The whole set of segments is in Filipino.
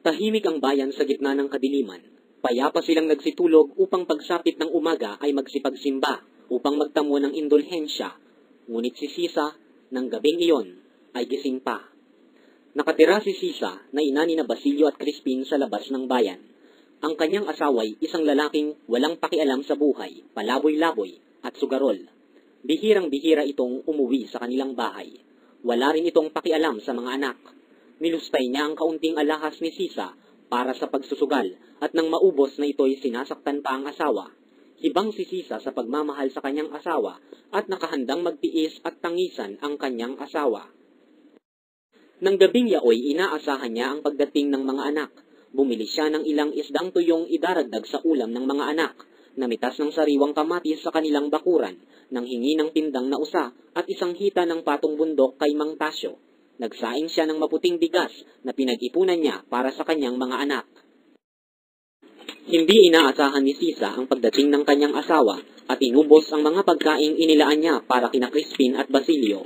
Tahimik ang bayan sa gitna ng kadiliman. Payapa silang nagsitulog upang pagsapit ng umaga ay magsipagsimba upang magtamo ng indulhensya. Ngunit si Sisa, ng gabing iyon, ay gising pa. Nakatira si Sisa na ina ni na Basilio at Crispin sa labas ng bayan. Ang kanyang asaway isang lalaking walang pakialam sa buhay, palaboy-laboy at sugarol. Bihirang-bihira itong umuwi sa kanilang bahay. Wala rin itong pakialam sa mga anak. Nilustay niya ang kaunting alahas ni Sisa para sa pagsusugal at nang maubos na ito'y sinasaktan pa ang asawa. Hibang si Sisa sa pagmamahal sa kanyang asawa at nakahandang magtiis at tangisan ang kanyang asawa. Nang gabing yaoy, inaasahan niya ang pagdating ng mga anak. Bumili siya ng ilang isdang tuyong idaragdag sa ulam ng mga anak. Namitas ng sariwang kamatis sa kanilang bakuran, nang hingi ng tindang na usa at isang hita ng patong bundok kay Mang Tasyo. Nagsaing siya ng maputing bigas na pinag-ipunan niya para sa kanyang mga anak. Hindi inaasahan ni Sisa ang pagdating ng kanyang asawa at inubos ang mga pagkaing inilaan niya para kina Crispin at Basilio.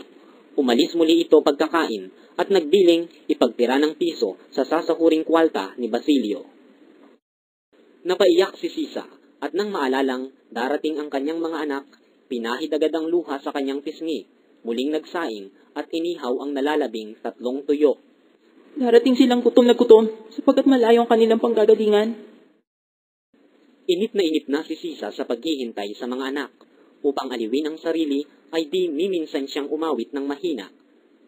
Umalis muli ito pagkakain at nagbiling ipagtira ng piso sa sasahuring kwalta ni Basilio. Napaiyak si Sisa at nang maalalang darating ang kanyang mga anak, pinahid agad ang luha sa kanyang pisngi. Muling nagsaing at inihaw ang nalalabing 3 tuyo. Darating silang gutom na gutom sapagkat malayo ang kanilang panggagalingan. Inip na si Sisa sa paghihintay sa mga anak. Upang aliwin ang sarili ay di miminsan siyang umawit ng mahina.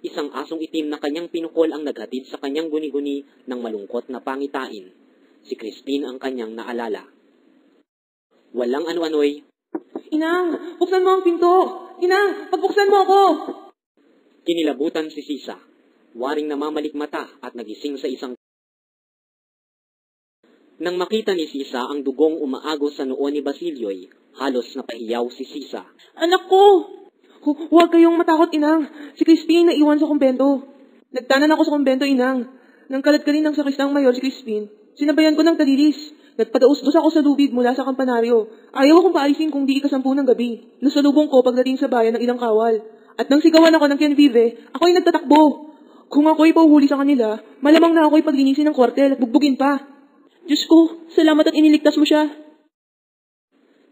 Isang asong itim na kanyang pinukol ang naghatid sa kanyang guni-guni ng malungkot na pangitain. Si Crispin ang kanyang naalala. Walang ano-ano'y, Inang, buksan mo ang pinto! Inang, pagbuksan mo ako! Kinilabutan si Sisa. Waring namamalikmata at nagising sa isang. Nang makita ni Sisa ang dugong umaagos sa noo ni Basilio'y, halos napahiyaw si Sisa. Anak ko! Huwag kayong matakot, Inang. Si Crispin naiwan sa kumbento. Nagtanan ako sa kumbento, Inang. Nang kalat-kalin ng sakristang mayor si Crispin, sinabayan ko ng talilis. Nagpadaus-dos ako sa lubid mula sa kampanaryo. Ayaw akong paalisin kung di ika-10 ng gabi. Nasalubong ko pagdating sa bayan ng ilang kawal. At nang sigawan ako ng Kenvive, ako'y nagtatakbo. Kung ako'y pauhuli sa kanila, malamang na ako'y paglinisin ng kwartel at bugbugin pa. Diyos ko, salamat at iniligtas mo siya.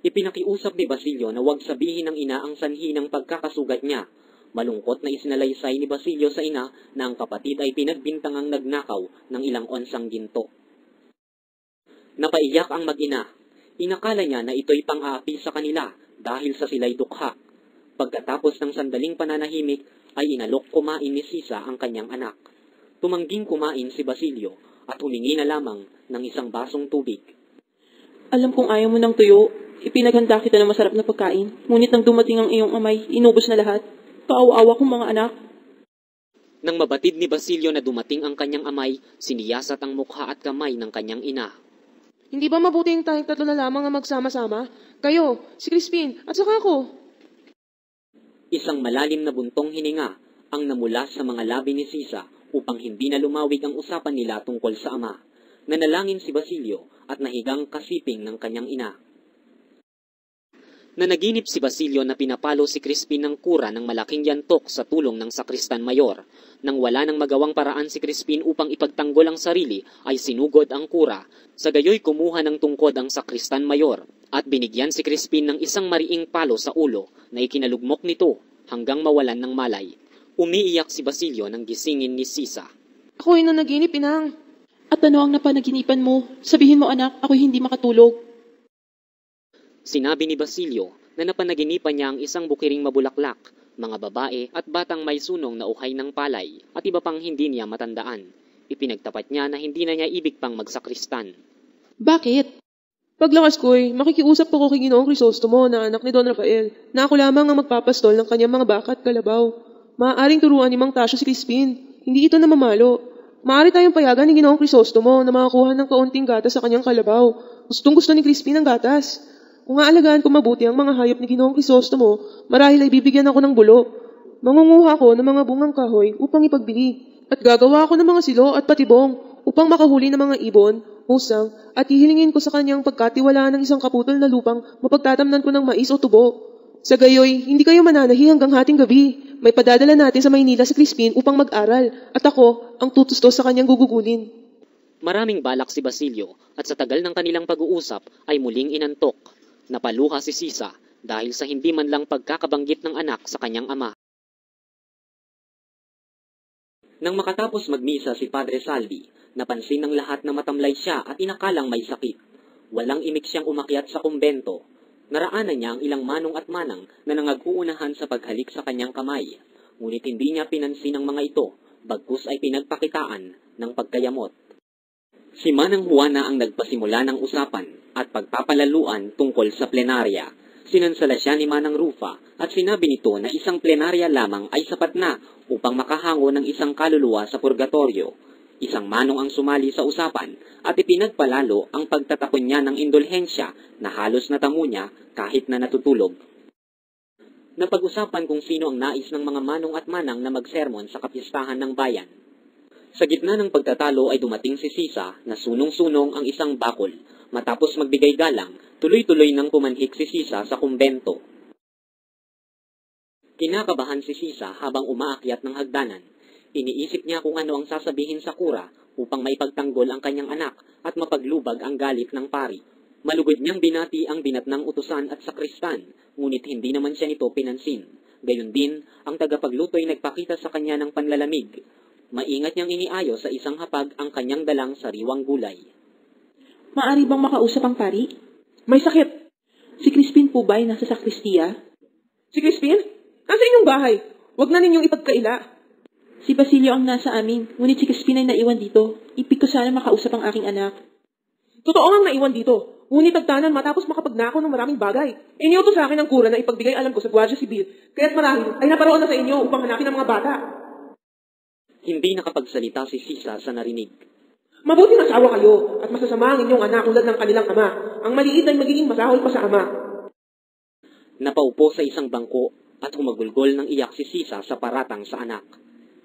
Ipinakiusap ni Basilio na huwag sabihin ng ina ang sanhi ng pagkakasugat niya. Malungkot na isinalaysay ni Basilio sa ina na ang kapatid ay pinagbintangang nagnakaw ng ilang onsang ginto. Napaiyak ang mag-ina. Inakala niya na ito'y pang-aapi sa kanila dahil sa sila'y dukha. Pagkatapos ng sandaling pananahimik ay inalok kumain ni Sisa ang kanyang anak. Tumangging kumain si Basilio at humingi na lamang ng isang basong tubig. Alam kong ayaw mo ng tuyo. Ipinaghanda kita ng masarap na pagkain. Ngunit nang dumating ang iyong amay, inubos na lahat. Kaawa-awa kong mga anak. Nang mabatid ni Basilio na dumating ang kanyang amay, siniyasat ang mukha at kamay ng kanyang ina. Hindi ba mabuting tayong 3 na lamang ang magsama-sama? Kayo, si Crispin, at saka ako. Isang malalim na buntong hininga ang namula sa mga labi ni Sisa upang hindi na lumawig ang usapan nila tungkol sa ama. Nanalangin si Basilio at nahigang kasiping ng kanyang ina. Nanaginip si Basilio na pinapalo si Crispin ng kura ng malaking yantok sa tulong ng sakristan mayor. Nang wala nang magawang paraan si Crispin upang ipagtanggol ang sarili, ay sinugod ang kura. Sa gayoy kumuha ng tungkod ang sakristan mayor at binigyan si Crispin ng isang mariing palo sa ulo na ikinalugmok nito hanggang mawalan ng malay. Umiiyak si Basilio nang gisingin ni Sisa. Ako'y nanaginip, Inang. At ano ang napanaginipan mo? Sabihin mo, anak, ako'y hindi makatulog. Sinabi ni Basilio na napanaginipan niya ang isang bukiring mabulaklak, mga babae at batang may sunong na uhay ng palay at iba pang hindi niya matandaan. Ipinagtapat niya na hindi na niya ibig pang magsakristan. Bakit? Paglakas ko'y makikiusap ako kay Ginoong Crisostomo na anak ni Don Rafael na ako lamang ang magpapastol ng kanyang mga baka at kalabaw. Maaaring turuan ni Mang Tasyo si Crispin. Hindi ito namamalo. Maaari tayong payagan ni Ginoong Crisostomo na makakuha ng kaunting gatas sa kanyang kalabaw. Gustong-gusto ni Crispin ang gatas. Kung aalagaan ko mabuti ang mga hayop ni Ginoong Crisostomo, marahil ay bibigyan ako ng bulo. Mangunguha ako ng mga bungang kahoy upang ipagbili. At gagawa ako ng mga silo at patibong upang makahuli ng mga ibon, usang, at hihilingin ko sa kanyang pagkatiwalaan ng isang kaputol na lupang mapagtatamnan ko ng mais o tubo. Sa gayoy, hindi kayo mananahi hanggang hating gabi. May padadala natin sa Maynila si Crispin upang mag-aral, at ako ang tutustos sa kanyang gugugulin. Maraming balak si Basilio at sa tagal ng kanilang pag-uusap ay muling inantok. Napaluha si Sisa dahil sa hindi man lang pagkakabanggit ng anak sa kanyang ama. Nang makatapos magmisa si Padre Salvi, napansin ng lahat na matamlay siya at inakalang may sakit. Walang imik siyang umakyat sa kumbento. Naraanan niya ang ilang manong at manang na nangag-uunahan sa paghalik sa kanyang kamay. Ngunit hindi niya pinansin ang mga ito, bagkus ay pinagpakitaan ng pagkayamot. Si Manang Juana ang nagpasimula ng usapan at pagpapalaluan tungkol sa plenarya. Sinansala siya ni Manang Rufa at sinabi nito na isang plenarya lamang ay sapat na upang makahango ng isang kaluluwa sa purgatorio. Isang manong ang sumali sa usapan at ipinagpalalo ang pagtatapon niya ng indulhensya na halos natamo niya kahit na natutulog. Napag-usapan kung sino ang nais ng mga manong at manang na magsermon sa kapistahan ng bayan. Sa gitna ng pagtatalo ay dumating si Sisa na sunong-sunong ang isang bakol. Matapos magbigay galang, tuloy-tuloy nang pumanhik si Sisa sa kumbento. Kinakabahan si Sisa habang umaakyat ng hagdanan. Iniisip niya kung ano ang sasabihin sa kura upang maipagtanggol ang kanyang anak at mapaglubag ang galit ng pari. Malugod niyang binati ang binatnang utusan at sakristan, ngunit hindi naman siya nito pinansin. Gayon din, ang tagapagluto ay nagpakita sa kanya ng panlalamig. Maingat niyang iniayo sa isang hapag ang kanyang dalang sariwang gulay. Maari bang makausap ang pari? May sakit. Si Crispin po ba ay nasa sakristiya? Si Crispin? Nasa inyong bahay. Huwag na ninyong ipagkaila. Si Basilio ang nasa amin, ngunit si Crispin ay naiwan dito. Ipig ko sana makausap ang aking anak. Totoo ngang naiwan dito. Ngunit nagtanan matapos makapagnakaw ng maraming bagay. Iniutos sa akin ng kura na ipagbigay alam ko sa Guardia Civil, kaya't marahil ay naparoon na sa inyo upang hanakin ang mga bata. Hindi nakapagsalita si Sisa sa narinig. Mabuting asawa kayo at masasama ang inyong anak tulad ng kanilang ama. Ang maliit ay magiging masahol pa sa ama. Napaupo sa isang bangko at humagulgol ng iyak si Sisa sa paratang sa anak.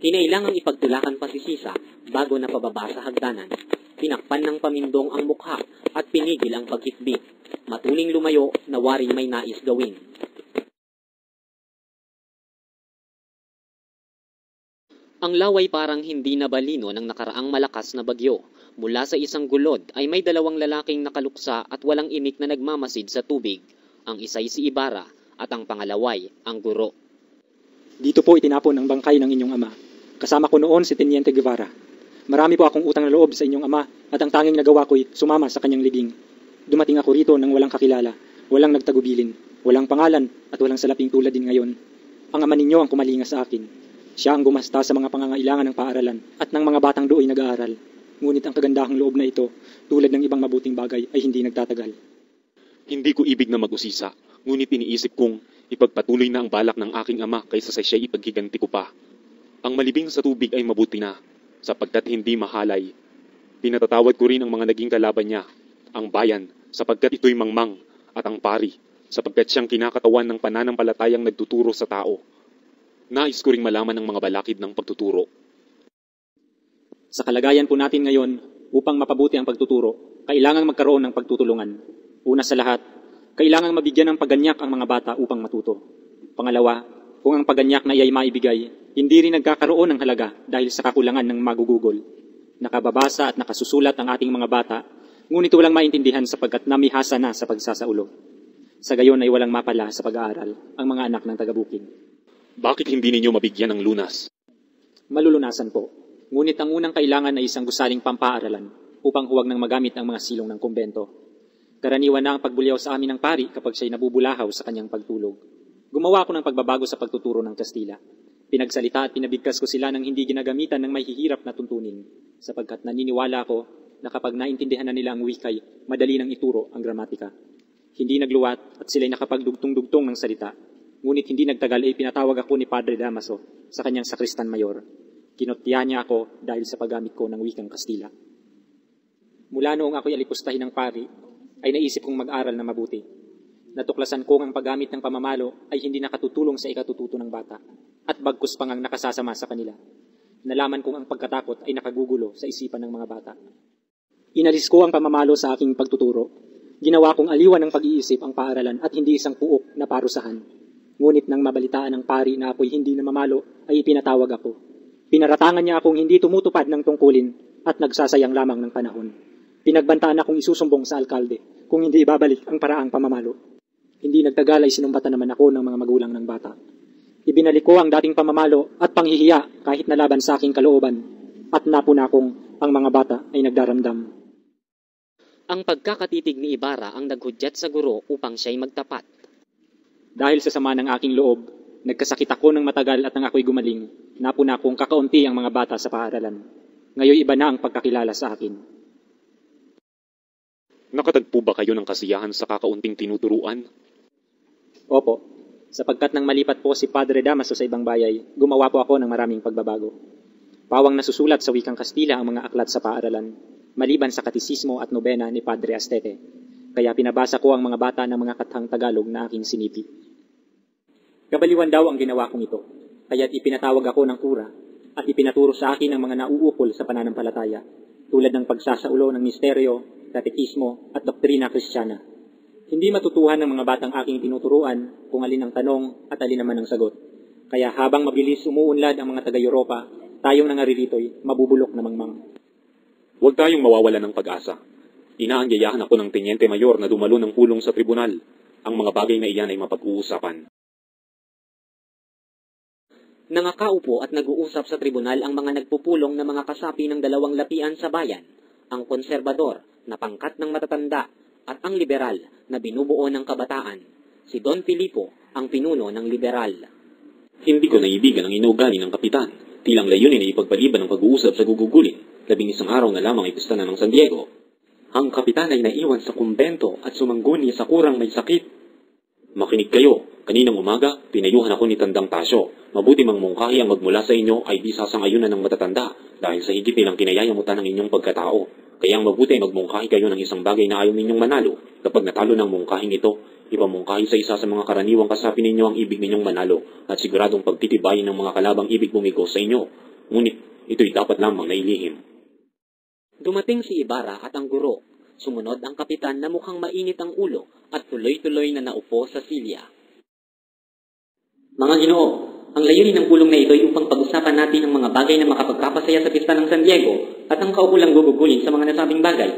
Kinailangang ipagtulakan pa si Sisa bago napababa sa hagdanan. Tinakpan ng pamindong ang mukha at pinigil ang pagkitbit. Matuling lumayo na waring may nais gawin. Ang laway parang hindi nabalino ng nakaraang malakas na bagyo. Mula sa isang gulod ay may dalawang lalaking nakaluksa at walang imik na nagmamasid sa tubig. Ang isa'y si Ibarra at ang pangalaway ang guro. Dito po itinapon ang bangkay ng inyong ama. Kasama ko noon si Teniente Guevara. Marami po akong utang na loob sa inyong ama at ang tanging nagawa ko'y sumama sa kanyang liging. Dumating ako rito nang walang kakilala, walang nagtagubilin, walang pangalan at walang salaping tulad din ngayon. Ang ama ninyo ang kumalinga sa akin. Siya ang gumasta sa mga pangangailangan ng paaralan at ng mga batang do'y nag-aaral. Ngunit ang kagandahang loob na ito, tulad ng ibang mabuting bagay, ay hindi nagtatagal. Hindi ko ibig na mag-usisa, ngunit iniisip kong ipagpatuloy na ang balak ng aking ama kaysa sa siya'y ipaghiganti ko pa. Ang malibing sa tubig ay mabuti na, sapagkat hindi mahalay. Pinatatawad ko rin ang mga naging kalaban niya, ang bayan, sapagkat ito'y mangmang, at ang pari, sapagkat siyang kinakatawan ng pananampalatayang nagtuturo sa tao. Nais ko ring malaman ang mga balakid ng pagtuturo. Sa kalagayan po natin ngayon, upang mapabuti ang pagtuturo, kailangang magkaroon ng pagtutulungan. Una sa lahat, kailangang mabigyan ng paganyak ang mga bata upang matuto. Pangalawa, kung ang paganyak na iya'y maibigay, hindi rin nagkakaroon ng halaga dahil sa kakulangan ng magugugol. Nakababasa at nakasusulat ang ating mga bata, ngunit walang maintindihan sapagkat namihasa na sa pagsasaulo. Sa gayon ay walang mapala sa pag-aaral ang mga anak ng taga-bukid. Bakit hindi ninyo mabigyan ng lunas? Malulunasan po. Ngunit ang unang kailangan ay isang gusaling pampaaralan upang huwag nang magamit ang mga silong ng kumbento. Karaniwan na ang pagbulyaw sa amin ng pari kapag siya'y nabubulahaw sa kanyang pagtulog. Gumawa ako ng pagbabago sa pagtuturo ng Kastila. Pinagsalita at pinabigkas ko sila ng hindi ginagamitan ng may hihirap na tuntunin, sapagkat naniniwala ako na kapag naintindihan na nila ang wikay, madali nang ituro ang gramatika. Hindi nagluwat at sila'y nakapagdugtong-dugtong ng salita. Ngunit hindi nagtagal ay pinatawag ako ni Padre Damaso sa kanyang sakristan mayor. Kinotya niya ako dahil sa paggamit ko ng wikang Kastila. Mula noong ako'y alipustahin ng pari, ay naisip kong mag-aral na mabuti. Natuklasan kong ang paggamit ng pamamalo ay hindi nakatutulong sa ikatututo ng bata at bagkus pang ang nakasasama sa kanila. Nalaman kong ang pagkatakot ay nakagugulo sa isipan ng mga bata. Inalis ko ang pamamalo sa aking pagtuturo. Ginawa kong aliwan ng pag-iisip ang paaralan at hindi isang puok na parusahan. Ngunit nang mabalitaan ng pari na ako'y hindi namamalo, ay ipinatawag ako. Pinaratangan niya akong hindi tumutupad ng tungkulin at nagsasayang lamang ng panahon. Pinagbantaan akong isusumbong sa alkalde kung hindi ibabalik ang paraang pamamalo. Hindi nagtagal ay sinumbatan naman ako ng mga magulang ng bata. Ibinalik ko ang dating pamamalo at panghihiya kahit nalaban sa aking kalooban at napuna kong ang mga bata ay nagdaramdam. Ang pagkakatitig ni Ibarra ang naghudyat sa guro upang siya'y magtapat. Dahil sa sama ng aking loob, nagkasakit ako ng matagal at nang ako'y gumaling, napuna kong kakaunti ang mga bata sa paaralan. Ngayon iba na ang pagkakilala sa akin. Nakatagpo ba kayo ng kasiyahan sa kakaunting tinuturuan? Opo, sapagkat nang malipat po si Padre Damaso sa ibang bayay, gumawa po ako ng maraming pagbabago. Pawang nasusulat sa wikang Kastila ang mga aklat sa paaralan, maliban sa katisismo at nobena ni Padre Astete. Kaya pinabasa ko ang mga bata ng mga kathang Tagalog na aking sinipi. Kabaliwan daw ang ginawa kong ito, kaya't ipinatawag ako ng kura at ipinaturo sa akin ang mga nauukol sa pananampalataya, tulad ng pagsasaulo ng misteryo, katekismo at doktrina kristyana. Hindi matutuhan ng mga batang aking tinuturuan kung alin ang tanong at alin naman ang sagot. Kaya habang mabilis umuunlad ang mga taga-Europa, tayong nangaririto'y mabubulok na mangmang. Huwag tayong mawawala ng pag-asa. Inaangyayahan ako ng Tenyente Mayor na dumalo ng pulong sa tribunal. Ang mga bagay na iyan ay mapag-uusapan. Nangakaupo at nag-uusap sa tribunal ang mga nagpupulong na mga kasapi ng dalawang lapian sa bayan, ang konserbador na pangkat ng matatanda at ang liberal na binubuo ng kabataan, si Don Filipo ang pinuno ng liberal. Hindi ko naibigan ang inuugali ng kapitan. Tilang layunin ay ipagpaliban ng pag-uusap sa gugugulin. 11 araw na lamang ay pista na ng San Diego. Ang kapitan ay naiwan sa kumbento at sumangguni sa kurang may sakit. Makinig kayo. Kaninang umaga, pinayuhan ako ni Tandang Tasyo. Mabuti mang mungkahi ang magmula sa inyo ay di sasangayunan ng matatanda dahil sa higit nilang kinayayamutan ng inyong pagkatao. Kaya ang mabuti ay magmungkahi kayo ng isang bagay na ayaw ninyong manalo. Kapag natalo ng mungkahing ito, ipamungkahi sa isa sa mga karaniwang kasapi ninyo ang ibig ninyong manalo at siguradong pagtitibayin ng mga kalabang ibig bumigo sa inyo. Ngunit ito'y dapat lamang nailihim. Dumating si Ibarra at ang guro. Sumunod ang kapitan na mukhang mainit ang ulo at tuloy-tuloy na naupo sa silya. Mga Ginoo, ang layunin ng pulong na ito ay upang pag-usapan natin ang mga bagay na makapagpapasaya sa pista ng San Diego at ang kaukulang gugugulin sa mga nasabing bagay.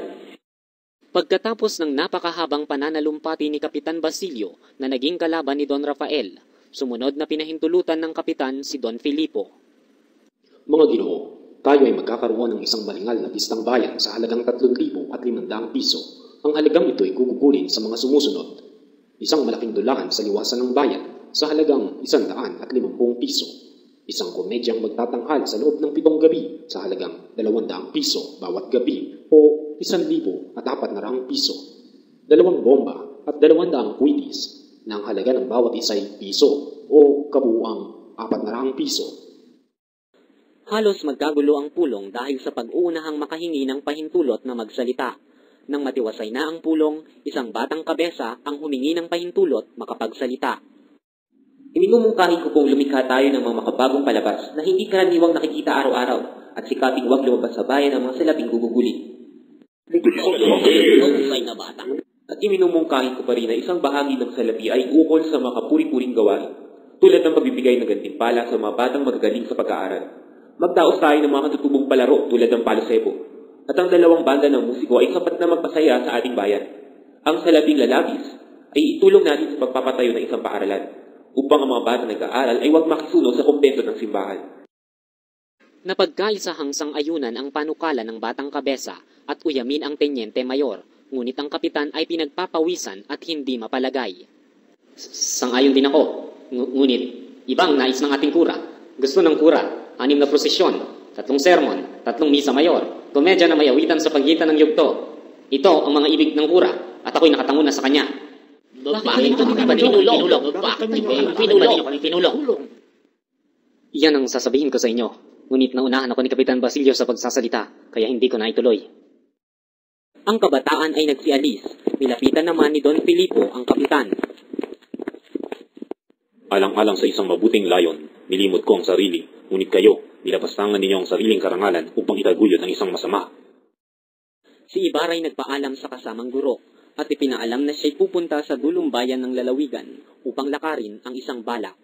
Pagkatapos ng napakahabang pananalumpati ni Kapitan Basilio na naging kalaban ni Don Rafael, sumunod na pinahintulutan ng kapitan si Don Filipo. Mga Ginoo, tayo ay magkakaroon ng isang maringal na pistang bayan sa halagang 3,500 piso. Ang halagang ito ay gugugulin sa mga sumusunod. Isang malaking dulaan sa liwasan ng bayan sa halagang 150 piso. Isang komedyang magtatanghal sa loob ng 7 gabi sa halagang 200 piso bawat gabi o 1,400 piso. 2 bomba at 200 kwitis na ang halaga ng bawat isa ay piso o kabuuang 400 piso. Halos magkagulo ang pulong dahil sa pag-uunahang makahingi ng pahintulot na magsalita. Nang matiwasay na ang pulong, isang batang kabesa ang humingi ng pahintulot makapagsalita. Iminumungkahi ko kung lumikha tayo ng mga makabagong palabas na hindi karaniwang nakikita araw-araw at sikaping huwag lumabas sa bayan ng mga salaping gugugulin. Na bata. At iminumungkahi ko pa rin na isang bahagi ng salapi ay ukol sa mga kapuri-puring gawain, tulad ng pagbibigay ng gantimpala sa mga batang magagaling sa pag-aaral. Magdaos tayo ng mga katutubong palaro tulad ng palosebo, at ang dalawang banda ng musiko ay sapat na magpasaya sa ating bayan. Ang salaping lalabis ay itulong natin sa pagpapatayo ng isang paaralan, upang ang mga bata nag-aaral ay huwag makisuno sa kumpento ng simbahan. Napagkaisahang sang-ayunan ang panukala ng batang kabesa at uyamin ang Tenyente Mayor, ngunit ang kapitan ay pinagpapawisan at hindi mapalagay. Sang-ayon din ako, ngunit ibang nais ng ating kura. Gusto ng kura, 6 na prosesyon, 3 sermon, 3 misa mayor, komedya na may awitan sa pagitan ng yugto. Ito ang mga ibig ng kura at ako'y nakatango na sa kanya. Bakit pinulong? Iyan ang sasabihin ko sa inyo, ngunit naunahan ako ni Kapitan Basilio sa pagsasalita, kaya hindi ko naituloy. Ang kabataan ay nagsialis, nilapitan naman ni Don Filipo ang kapitan. Alang-alang sa isang mabuting layon, nilimot ko ang sarili, ngunit kayo, nilapastangan ninyo ang sariling karangalan upang itaguyod ang isang masama. Si Ibarra ay nagpaalam sa kasamang guro at ipinaalam na siya'y pupunta sa dulong bayan ng lalawigan upang lakarin ang isang balak